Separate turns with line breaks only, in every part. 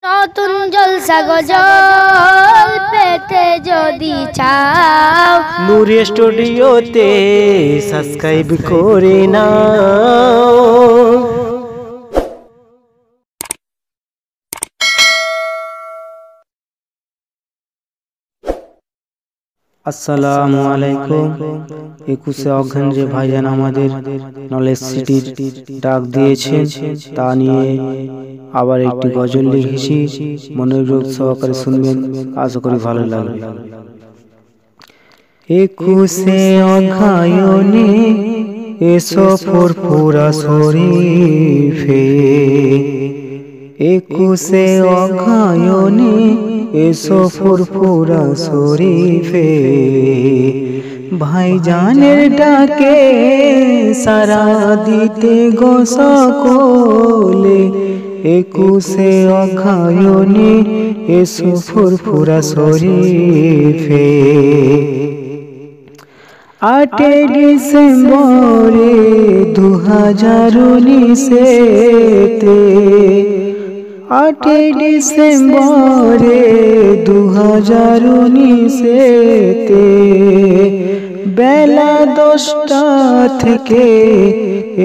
নতুন জলসা গজল পেতে যদি চাও
নূর স্টুডিওতে সাবস্ক্রাইব করে নাও। আসসালামু আলাইকুম। 21 অঘ্রাণ যে ভাইজান আমাদের নলেজ সিটির ডাক দিয়েছেন, তা নিয়ে আবার একটি গজল লিখেছি। মনোযোগ সহকারে শুনবেন, আশা করি ভালো লাগবে। 21 অঘ্রাণে এসো ফুরফুরা শরীফে, 21 অঘ্রাণে এসো ফুরফুরা শরীফে, ভাইজানের ডাকে সারা দিতে গো সকলে, 21 অঘ্রাণে এসো ফুরফুরা শরীফে। 8 ডিসেম্বরে 2019-তে, 8 ডিসেম্বরে 2019-তে, বেলা 10টা থেকে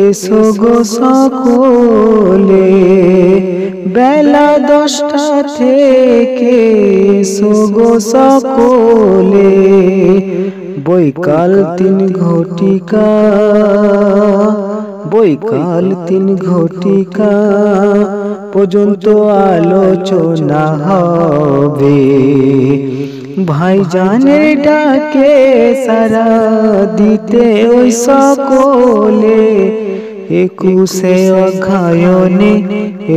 এসো গো সকলে, বেলা 10টা থেকে এসো গো সকলে, বৈকাল 3 ঘটিকা, বৈকাল 3 ঘটিকা পর্যন্ত আলোচনা হবে, ভাইজানের ডাকে সারা দিতে ওই সকলে, 21 অঘ্রাণে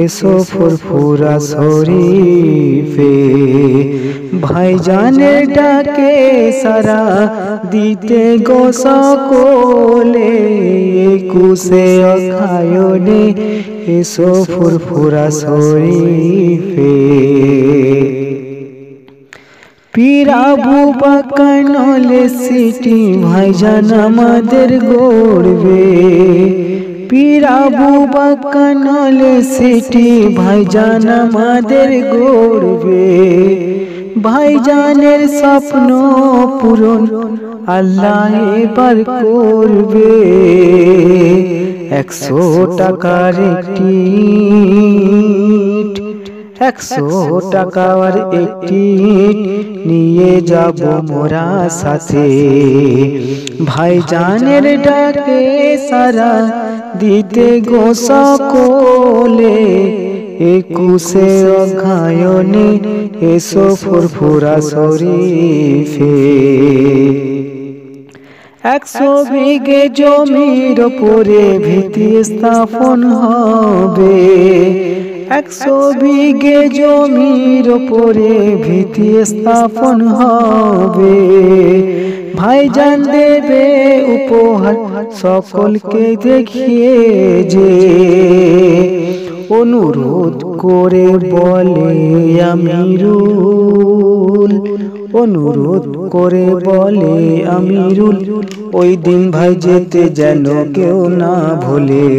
এসো ফুরফুরা শরীফে, ভাইজানের ডাকে সারা দিতে গো সকলে, 21 অঘ্রাণে এসো ফুরফুরা শরীফে। পীর আবু বকর নলেজ সিটি ভাইজান আমাদের গড়বে, পীর আবু বকর নলেজ সিটি ভাইজান আমাদের গড়বে, ভাইজানের স্বপ্ন পূরণ আল্লাহ এবার করবে, 100 টাকার একটি, 100 টাকার একটি নিয়ে যাব মোরা সাথে, ভাইজানের ডাকে সারা দিতে গো সকলে, 21 অঘ্রাণে এসো ফুরফুরা শরীফে। 100 বিঘে জমির উপরে ভিত্তি স্থাপন হবে, 100 বিঘে জমির উপরে ভিত্তি স্থাপন হবে, ভাইজান দেবে উপহার সকলকে দেখিয়ে যে, অনুরোধ করে বলে আমিরুল, অনুরোধ করে বলে আমিরুল, ওই দিন ভাই যেতে যেন কেউ না ভোলে,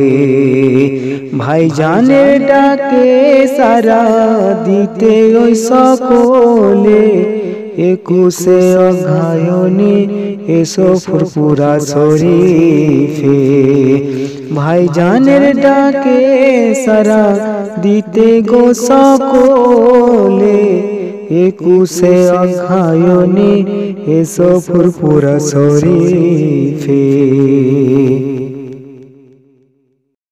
ভাইজানের ডাকে সারা দিতে ওই সকলে, 21 অঘ্রাণে এসো ফুরফুরা শরীফে, ভাইজানের ডাকে সারা দিতে গো সকলে, 21 অঘ্রাণে এসো ফুরফুরা শরীফে।